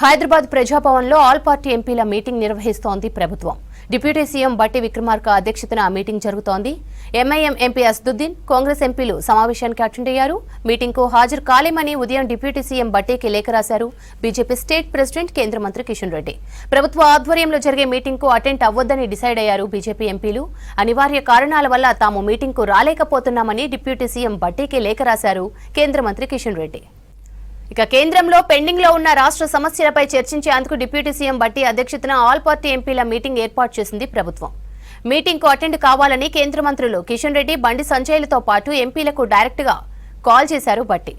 Hyderabad ప్రజాభవన్లో all party ఎంపీల meeting నిర్వహిస్తోంది ప్రభుత్వం. డిప్యూటీ సీఎం బట్టి విక్రమార్క అధ్యక్షతన మీటింగ్ జరుగుతోంది. ఎంఐఎం ఎంపీ అసదుద్దీన్, కాంగ్రెస్ ఎంపీలు సమావేశానికి అటెండ్ అయ్యారు. మీటింగ్ కు హాజరు కాలేమని ఉదయం డిప్యూటీ సీఎం బట్టికి లేఖ రాశారు బీజేపీ స్టేట్ ప్రెసిడెంట్ కేంద్ర మంత్రి కిషన్ రెడ్డి. ప్రభుత్వ ఆధ్వర్యంలో జరిగే మీటింగ్ కు అటెండ్ అవ్వొద్దని డిసైడ్ అయ్యారు బీజేపీ ఎంపీలు. అనివార్య కారణాల వల్ల తాము మీటింగ్ కు రాలేకపోతున్నామని డిప్యూటీ సీఎం బట్టికి లేఖ రాశారు కేంద్ర మంత్రి కిషన్ రెడ్డి. ఇక కేంద్రంలో పెండింగ్ లో ఉన్న రాష్ట్ర సమస్యలపై చర్చించేందుకు డిప్యూటీ సీఎం బట్టి అధ్యక్షతన ఆల్ పార్టీ ఎంపీల మీటింగ్ ఏర్పాటు చేసింది ప్రభుత్వం. మీటింగ్ కు అటెండ్ కావాలని కేంద్ర మంత్రులు కిషన్ రెడ్డి, బండి సంజయ్లతో పాటు ఎంపీలకు డైరెక్ట్ గా కాల్ చేశారు బట్టి.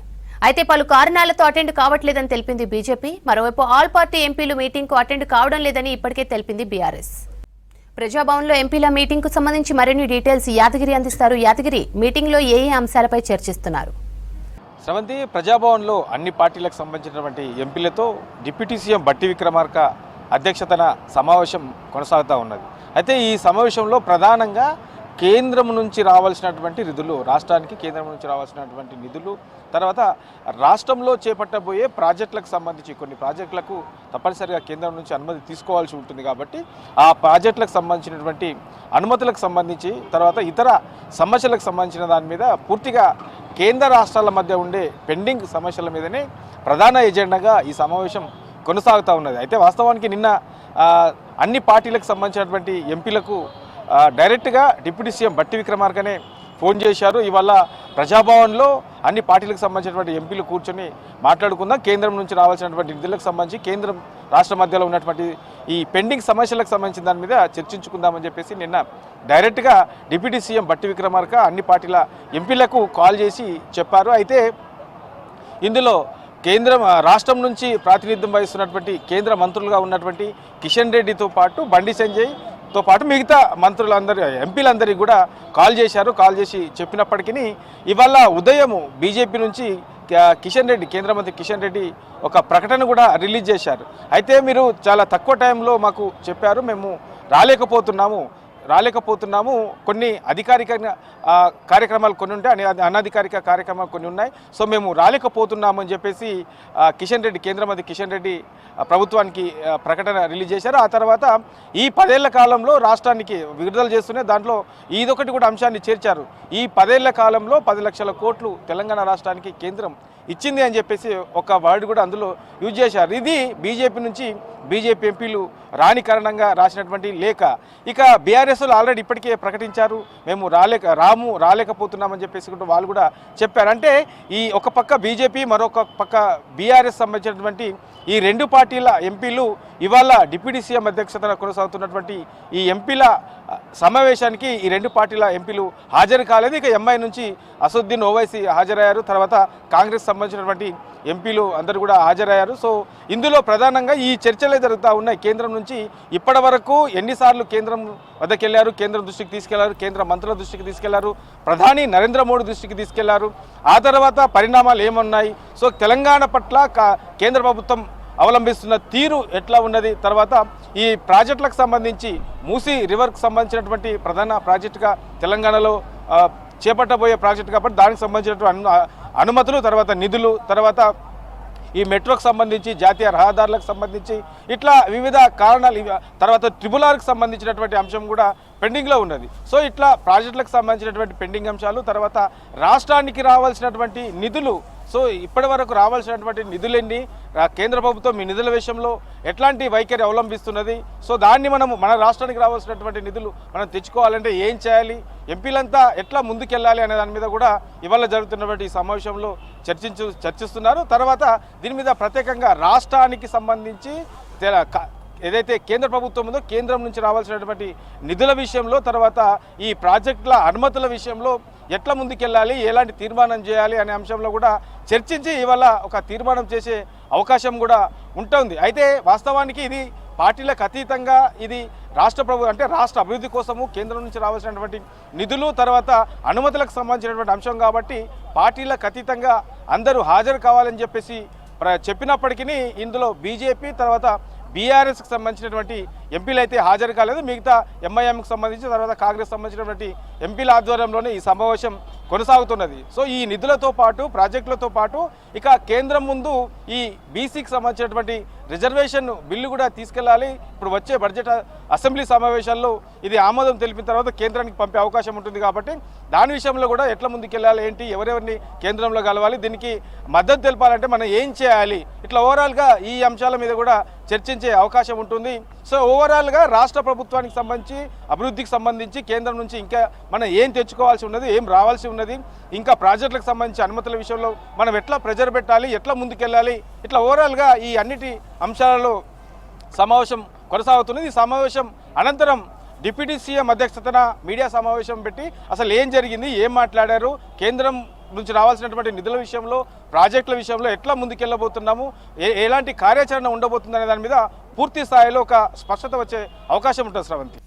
అయితే పలు కారణాలతో అటెండ్ కావట్లేదని తెలిపింది బీజేపీ. మరోవైపు ఆల్ పార్టీ ఎంపీలు మీటింగ్ కు అటెండ్ కావడం లేదని ఇప్పటికే తెలిపింది బీఆర్ఎస్. ప్రజాభవన్లో ఎంపీల మీటింగ్ కు సంబంధించి మరిన్ని డీటెయిల్స్ యాదగిరి అందిస్తారు. యాదగిరి, మీటింగ్ లో ఏ అంశాలపై చర్చిస్తున్నారు? శ్రవంతి, ప్రజాభవన్లో అన్ని పార్టీలకు సంబంధించినటువంటి ఎంపీలతో డిప్యూటీ సీఎం బట్టి విక్రమార్క అధ్యక్షతన సమావేశం కొనసాగుతూ ఉన్నది. అయితే ఈ సమావేశంలో ప్రధానంగా కేంద్రం నుంచి రావాల్సినటువంటి నిధులు, రాష్ట్రానికి కేంద్రం నుంచి రావాల్సినటువంటి నిధులు, తర్వాత రాష్ట్రంలో చేపట్టబోయే ప్రాజెక్టులకు సంబంధించి కొన్ని ప్రాజెక్టులకు తప్పనిసరిగా కేంద్రం నుంచి అనుమతి తీసుకోవాల్సి ఉంటుంది. కాబట్టి ఆ ప్రాజెక్టులకు సంబంధించినటువంటి అనుమతులకు సంబంధించి, తర్వాత ఇతర సమస్యలకు సంబంధించిన దాని మీద పూర్తిగా కేంద్ర రాష్ట్రాల మధ్య ఉండే పెండింగ్ సమస్యల మీదనే ప్రధాన ఎజెండాగా ఈ సమావేశం కొనసాగుతూ ఉన్నది. అయితే వాస్తవానికి నిన్న అన్ని పార్టీలకు సంబంధించినటువంటి ఎంపీలకు డైరెక్ట్గా డిప్యూటీ సీఎం బట్టి విక్రమార్కనే ఫోన్ చేశారు. ఇవాళ ప్రజాభవన్లో అన్ని పార్టీలకు సంబంధించినటువంటి ఎంపీలు కూర్చొని మాట్లాడుకుందాం, కేంద్రం నుంచి రావాల్సినటువంటి నిధులకు సంబంధించి కేంద్రం రాష్ట్ర మధ్యలో ఉన్నటువంటి ఈ పెండింగ్ సమస్యలకు సంబంధించిన దాని మీద చర్చించుకుందామని చెప్పేసి నిన్న డైరెక్ట్గా డిప్యూటీ సీఎం బట్టి విక్రమార్క అన్ని పార్టీల ఎంపీలకు కాల్ చేసి చెప్పారు. అయితే ఇందులో రాష్ట్రం నుంచి ప్రాతినిధ్యం వహిస్తున్నటువంటి కేంద్ర మంత్రులుగా ఉన్నటువంటి కిషన్ రెడ్డితో పాటు బండి సంజయ్తో పాటు మిగతా మంత్రులందరూ ఎంపీలందరికీ కూడా కాల్ చేశారు. కాల్ చేసి చెప్పినప్పటికీ ఇవాళ ఉదయం బీజేపీ నుంచి కిషన్ రెడ్డి, కేంద్ర మంత్రి కిషన్ రెడ్డి ఒక ప్రకటన కూడా రిలీజ్ చేశారు. అయితే మీరు చాలా తక్కువ టైంలో మాకు చెప్పారు, మేము రాలేకపోతున్నాము, కొన్ని అధికారిక కార్యక్రమాలు కొన్ని ఉంటాయి, అనధికారిక కార్యక్రమాలు కొన్ని ఉన్నాయి, సో మేము రాలేకపోతున్నాము అని చెప్పేసి కేంద్ర మంత్రి కిషన్ రెడ్డి ప్రభుత్వానికి ప్రకటన రిలీజ్ చేశారు. ఆ తర్వాత ఈ 10 ఏళ్ల కాలంలో రాష్ట్రానికి విడుదల చేస్తూనే దాంట్లో ఇదొకటి కూడా అంశాన్ని చేర్చారు. ఈ 10 ఏళ్ల కాలంలో 10 లక్షల కోట్లు తెలంగాణ రాష్ట్రానికి కేంద్రం ఇచ్చింది అని చెప్పేసి ఒక వర్డ్ కూడా అందులో యూజ్ చేశారు. ఇది బీజేపీ ఎంపీలు రాని కారణంగా రాసినటువంటి లేఖ. ఇక బీఆర్ఎస్లు ఆల్రెడీ ఇప్పటికే ప్రకటించారు, మేము రాలేకపోతున్నామని చెప్పేసి వాళ్ళు కూడా చెప్పారు. అంటే ఈ ఒక పక్క బీజేపీ, మరొక పక్క బీఆర్ఎస్ సంబంధించినటువంటి ఈ రెండు పార్టీల ఎంపీలు ఇవాళ డిప్యూటీ సీఎం అధ్యక్షతన కొనసాగుతున్నటువంటి ఈ ఎంపీల సమావేశానికి ఈ రెండు పార్టీల ఎంపీలు హాజరు కాలేదు. ఇక ఎంఐ నుంచి అసదుద్దీన్ ఓవైసీ హాజరయ్యారు, తర్వాత కాంగ్రెస్ సంబంధించినటువంటి ఎంపీలు అందరూ కూడా హాజరయ్యారు. సో ఇందులో ప్రధానంగా ఈ చర్చలే జరుగుతూ ఉన్నాయి. కేంద్రం నుంచి ఇప్పటి వరకు ఎన్నిసార్లు కేంద్రం వద్దకు వెళ్ళారు, కేంద్రం దృష్టికి తీసుకెళ్లారు, కేంద్ర మంత్రుల దృష్టికి తీసుకెళ్లారు, ప్రధాని నరేంద్ర మోడీ దృష్టికి తీసుకెళ్లారు. ఆ తర్వాత పరిణామాలు ఏమున్నాయి, సో తెలంగాణ పట్ల కేంద్ర ప్రభుత్వం అవలంబిస్తున్న తీరు ఎట్లా ఉన్నది, తర్వాత ఈ ప్రాజెక్టులకు సంబంధించి మూసీ రివర్కి సంబంధించినటువంటి ప్రధాన ప్రాజెక్టుగా తెలంగాణలో చేపట్టబోయే ప్రాజెక్టు కాబట్టి దానికి సంబంధించినటువంటి అనుమతులు, తర్వాత నిధులు, తర్వాత ఈ మెట్రోకు సంబంధించి, జాతీయ రహదారులకు సంబంధించి ఇట్లా వివిధ కారణాలు, తర్వాత ట్రిబుల్-ఆర్కి సంబంధించినటువంటి అంశం కూడా పెండింగ్లో ఉన్నది. సో ఇట్లా ప్రాజెక్టులకు సంబంధించినటువంటి పెండింగ్ అంశాలు, తర్వాత రాష్ట్రానికి రావాల్సినటువంటి నిధులు, సో ఇప్పటి వరకు రావాల్సినటువంటి నిధులెన్ని, కేంద్ర ప్రభుత్వం ఈ నిధుల విషయంలో ఎట్లాంటి వైఖరి అవలంబిస్తున్నది, సో దాన్ని మన రాష్ట్రానికి రావాల్సినటువంటి నిధులు మనం తెచ్చుకోవాలంటే ఏం చేయాలి, ఎంపీలంతా ఎట్లా ముందుకెళ్ళాలి అనే దాని మీద కూడా ఇవాళ జరుగుతున్నటువంటి ఈ సమావేశంలో చర్చిస్తున్నారు. తర్వాత దీని మీద ప్రత్యేకంగా రాష్ట్రానికి సంబంధించి ఏదైతే కేంద్ర ప్రభుత్వం ఉందో కేంద్రం నుంచి రావాల్సినటువంటి నిధుల విషయంలో, తర్వాత ఈ ప్రాజెక్టుల అనుమతుల విషయంలో ఎట్లా ముందుకెళ్ళాలి, ఎలాంటి తీర్మానం చేయాలి అనే అంశంలో కూడా చర్చించి ఇవాళ ఒక తీర్మానం చేసే అవకాశం కూడా ఉంటుంది. అయితే వాస్తవానికి ఇది పార్టీలకు అతీతంగా ఇది రాష్ట్ర అభివృద్ధి కోసము కేంద్రం నుంచి రావాల్సినటువంటి నిధులు, తర్వాత అనుమతులకు సంబంధించినటువంటి అంశం కాబట్టి పార్టీలకు అతీతంగా అందరూ హాజరు కావాలని చెప్పేసి చెప్పినప్పటికీ ఇందులో బీజేపీ, తర్వాత బీఆర్ఎస్కి సంబంధించినటువంటి ఎంపీలు అయితే హాజరు కాలేదు. మిగతా ఎంఐఎంకి సంబంధించి తర్వాత కాంగ్రెస్ సంబంధించినటువంటి ఎంపీల ఆధ్వర్యంలోనే ఈ సమావేశం కొనసాగుతున్నది. సో ఈ నిధులతో పాటు ప్రాజెక్టులతో పాటు ఇక కేంద్రం ముందు ఈ బీసీకి సంబంధించినటువంటి రిజర్వేషన్ బిల్లు కూడా తీసుకెళ్లాలి. ఇప్పుడు వచ్చే బడ్జెట్ అసెంబ్లీ సమావేశాల్లో ఇది ఆమోదం తెలిపిన తర్వాత కేంద్రానికి పంపే అవకాశం ఉంటుంది కాబట్టి దాని విషయంలో కూడా ఎట్లా ముందుకెళ్ళాలి, ఏంటి, ఎవరెవరిని కేంద్రంలో కలవాలి, దీనికి మద్దతు తెలపాలంటే మనం ఏం చేయాలి, ఇట్లా ఓవరాల్గా ఈ అంశాల మీద కూడా చర్చించే అవకాశం ఉంటుంది. సో ఓవరాల్గా రాష్ట్ర ప్రభుత్వానికి సంబంధించి అభివృద్ధికి సంబంధించి కేంద్రం నుంచి ఇంకా మనం ఏం తెచ్చుకోవాల్సి ఉన్నది, ఏం రావాల్సి ఉన్నది, ఇంకా ప్రాజెక్టులకు సంబంధించి అనుమతుల విషయంలో మనం ఎట్లా ప్రెజర్ పెట్టాలి, ఎట్లా ముందుకెళ్ళాలి, ఇట్లా ఓవరాల్గా ఈ అన్నిటి అంశాలలో సమావేశం కొనసాగుతుంది. ఈ సమావేశం అనంతరం డిప్యూటీ సీఎం అధ్యక్షతన మీడియా సమావేశం పెట్టి అసలు ఏం జరిగింది, ఏం మాట్లాడారు, కేంద్రం నుంచి రావాల్సినటువంటి నిధుల విషయంలో, ప్రాజెక్టుల విషయంలో ఎట్లా ముందుకెళ్ళబోతున్నాము, ఎలాంటి కార్యాచరణ ఉండబోతుందనే దాని మీద పూర్తి స్థాయిలో ఒక స్పష్టత వచ్చే అవకాశం ఉంటుంది. శ్రవంతి.